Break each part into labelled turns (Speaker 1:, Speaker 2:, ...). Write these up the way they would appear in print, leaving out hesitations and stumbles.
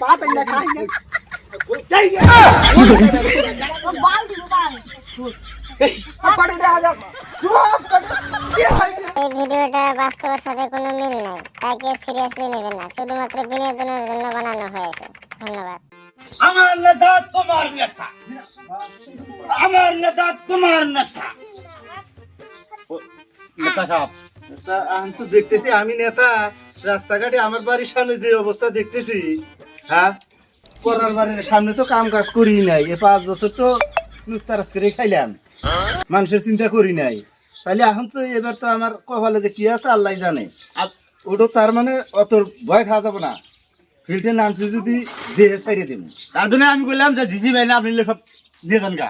Speaker 1: बात है ना खाएंगे चाहिए बाल दी बाल पड़े दे हजार सब कर ये है
Speaker 2: এই ভিডিওটা বাস্তবের সাথে কোনো মিল নেই, তাই কেউ সিরিয়াসলি নেবেন না, শুধুমাত্র বিনোদনের জন্য বানানো হয়েছে। ধন্যবাদ।
Speaker 3: আমার নেতা তোমার নেতা, আমার নেতা তোমার নেতা। নেতা সাহেব,
Speaker 4: আমি তো দেখতেছি আমি নেতা, রাস্তাঘাটে আমার বাড়ির সামনে যে অবস্থা দেখতেছি, হ্যাঁ পরার বাড়ির সামনে তো কাম কাজ করি নাই, 5 বছর তো লুচ্চারাজ করে খাইলাম, মানুষের চিন্তা করি নাই, তাহলে এখন তো এবার তো আমার কপালে যে কি আছে আল্লাহ জানে। আর ওটা তার মানে অত ভয় খাওয়া যাবো না, ফিল্ডে নামছি যদি দেহে ছাইড়ে দেবো।
Speaker 3: তার জন্য আমি বললাম যে জিজি ভাই না আপনি সব দিয়ে যান গা,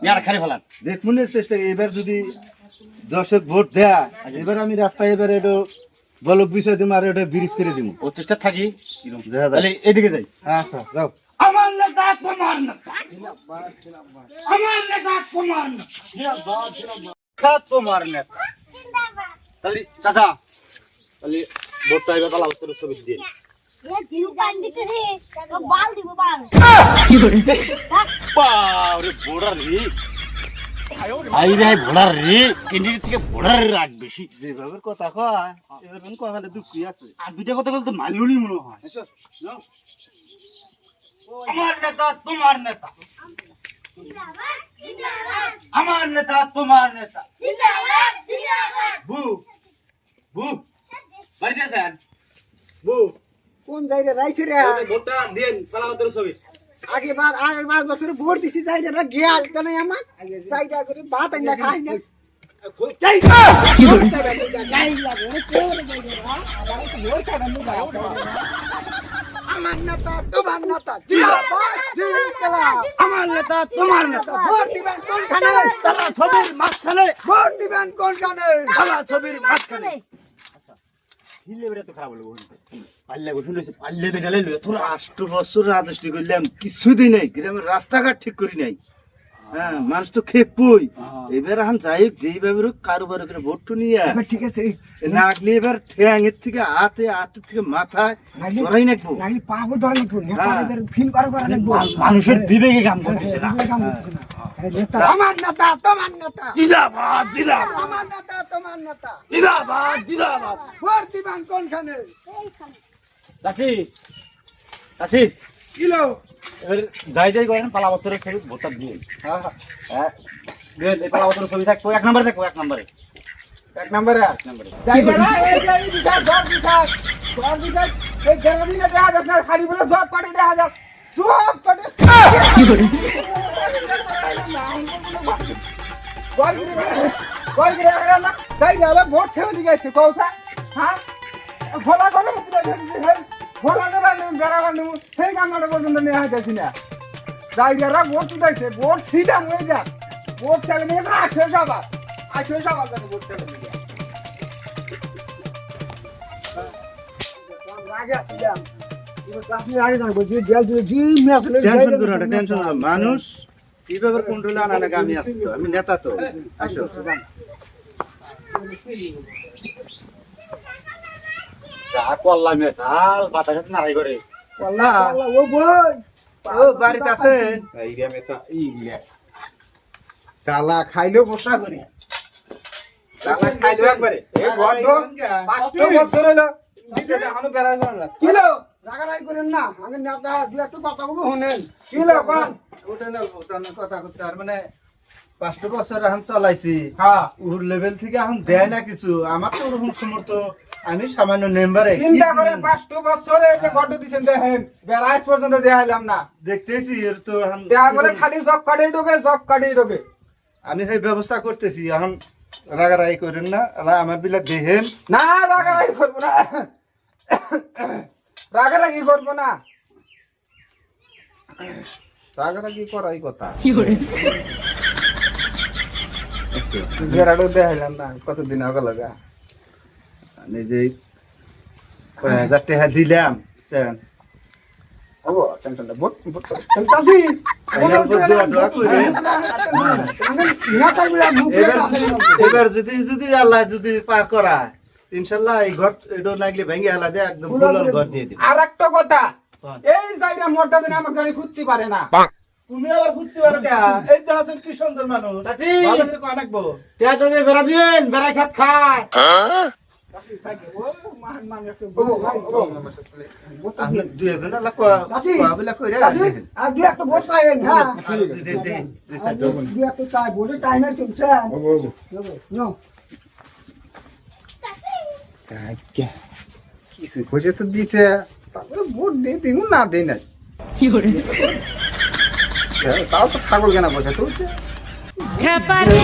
Speaker 3: ইয়ার খালি ফেলান।
Speaker 4: দেখুন চেষ্টা, এবার যদি দর্শক ভোট দেয়া, এবার আমি রাস্তায় এবার এটা বলক বিষয় দিব আর এটা ব্রিজ করে দিব।
Speaker 3: ও চেষ্টা থাকি
Speaker 4: দেখা যায়।
Speaker 3: তাহলে এদিকে যাই।
Speaker 4: আচ্ছা যাও।
Speaker 3: আমার নেতা তোমার নেতা, আমার নেতা তোমার নেতা, তোমার নেতা। তাহলে চাচা, তাহলে ভোটটা এবার পালা উত্তর ছবি দিয়ে
Speaker 1: ये जीव पान दिते से बाल दी बाल
Speaker 3: বারে ভোটার রে, আই রে ভোটার রে, ক্যান্ডিডেট থেকে ভোটার রাগ বেশি।
Speaker 4: যেভাবে কথা কয় এবার কোন কপালে দুঃখ আছে।
Speaker 3: আর দুইটা কথা বলতে মাইলুনি মনে হয়।
Speaker 4: আচ্ছা যাও।
Speaker 3: আমার নেতা তোমার নেতা, আমার নেতা তোমার নেতা। বু বু বাড়িতে আছেন? বু
Speaker 1: কোন জায়গা রাইছে রে
Speaker 3: ভোটটা দেন পালা উত্তর ছবি।
Speaker 1: আগের বার বছর ভোট দিছি যাইরে রে গিয়া তো নাই আমার চাইটা করে বাত না খাই না চাই ভোট চাইবে না যাই লাগে কোন জায়গা আবার তো ভোট চাইবে না আমার নেতা তোমার নেতা জিন্দাবাদ জিন্দাবাদ
Speaker 3: আমার নেতা তোমার নেতা,
Speaker 1: ভোট দিবেন কোনখানে
Speaker 3: তালা ছবির মাঝখানে,
Speaker 1: ভোট দিবেন কোনখানে
Speaker 3: তালা ছবির মাঝখানে। হিলে বেড়ে তো খারাপ হলো, পাল্লে গোঠন হয়েছে, পাল্লে তো ঢালে তোরা।
Speaker 4: 8 বছর রাজষ্টি করলাম, কিছুদিন নাই গ্রামের রাস্তাঘাট ঠিক করি নাই। হ্যাঁ মানুষ তো খেপই। এবার এখন যাই হোক যেইভাবে হোক কারোবার করে ভোট নিয়ে
Speaker 1: ঠিক আছে
Speaker 4: নাগলি এবার ঠ্যাঙের থেকে হাতের থেকে মাথায় ধরাই নাকবো।
Speaker 1: নাকি পাবো ধরে কোন নেতাদের ফিল করা লাগবে
Speaker 3: মানুষের বিবেকে কাম করতেছে না।
Speaker 1: আমার নেতা তোমার নেতা
Speaker 3: জিন্দাবাদ জিন্দাবাদ
Speaker 1: আমার নেতা তোমার নেতা
Speaker 3: জিন্দাবাদ জিন্দাবাদ।
Speaker 1: ভোট দিবেন কোনখানে
Speaker 3: চাচি চাচি
Speaker 1: কিলো
Speaker 3: এবার যাই যাই করেন পালা বছরের ছবি ভোটটা দিয়ে। হ্যাঁ হ্যাঁ এই পালা বছরের ছবি থাকবো, 1 নম্বরে থাকবো, 1 নম্বরে,
Speaker 1: 1 নম্বরে
Speaker 3: 1 নম্বরে।
Speaker 1: যাইবারা এই যাই দিশা দর দিশা এই গরমিনে দেখা যাচ্ছে না খালি বলে সব কাটে দেখা যায় সব কাটে কি করে কই গিরে না যাই গেল ভোট ছেড়ে দিয়ে গেছে কৌসা হ্যাঁ ভোলা করে মুতে দিছে হে ভোলা না বান্ধব বেড়া বান্ধব সেই কামটা পর্যন্ত নিয়ে হইতাছি না যাই গেরা ভোট দিছে ভোট ঠিকা হয়ে যা ভোট চাবে নিয়ে আসে সবার ভোট চাবে নিয়ে
Speaker 4: টেনশন করো না, টেনশন করো না। মানুষ কিভাবে কন্ট্রোলে আনা লাগে আমি আছি তো, আমি নেতা তো। আসো
Speaker 3: যা করলাম সাল বাতাসে নাড়াই করে
Speaker 4: ও বাড়িতে আছে
Speaker 1: চালা খাইলেও বসা করি চালা খাইলেও একবারে এই বন্ধ 5 বছর হলো দিতেছে এখনো বেড়াই না কিলো রাগারাই করেন না আমি নেতা দুই একটু কথা বলবো শুনেন কিলো কোন
Speaker 4: ওটা না কথা করতে আর মানে 5 বছর এখন চালাইছি।
Speaker 1: হ্যাঁ
Speaker 4: ওর লেভেল থেকে এখন দেয় না কিছু, আমার তো ওরকম সমর্থ, আমি সামান্য মেম্বারে
Speaker 1: চিন্তা করেন 5 বছরে এই যে গড় দিছেন দেখেন বেড়াইস পর্যন্ত দেখাইলাম না
Speaker 4: দেখতেছি এর তো এখন
Speaker 1: দেখা বলে খালি জব কাটেই ঢোকে
Speaker 4: আমি সেই ব্যবস্থা করতেছি। এখন রাগারাই করেন না, আমার বিলা দেখেন
Speaker 1: না রাগারাগি করবো না রাগারাগি করবো না রাগারাগি করাই কথা বেড়াটো দেখাইলাম না কতদিন আগে লাগা
Speaker 4: আমি যে 5000 টাকা দিলাম বুঝছেন?
Speaker 1: হবো টেনশনটা বট টেনশনটাছি
Speaker 4: দোয়া করেন। এবার যদি আল্লাহ যদি পার করা ইনশাল্লাহ এই ঘর এটা লাগলে ভেঙে আলাদা একদম ফুলার ঘর দিয়ে দিব।
Speaker 1: আর একটা কথা এই যাইরা মোটটা দিন আমাকে জানি খুঁজতে পারে না।
Speaker 4: তুমি আবার খুঁজতে পারো কে? এই তো আছেন কি সুন্দর মানুষ,
Speaker 3: চাচি
Speaker 4: ভালো করে কো আনাকবো।
Speaker 3: টিয়া তো বেড়া দিন বেড়া খাত খায়
Speaker 1: ও মান মান একটু
Speaker 4: আপনি দুই জন আলা কোয়া বলা কইরা দেখেন।
Speaker 1: আর দুই একটা ভোট পাইবেন হ্যাঁ
Speaker 4: দুই চারটা বোন।
Speaker 1: দুই একটা চাই ভোটে টাইমার চলছে নাও কিছু খুঁজে তো দিছে তারপরে ভোট দিয়ে দিন না দিই নাই তাও তো ছাগল কেনা পয়সা তুলছে
Speaker 5: খেপারে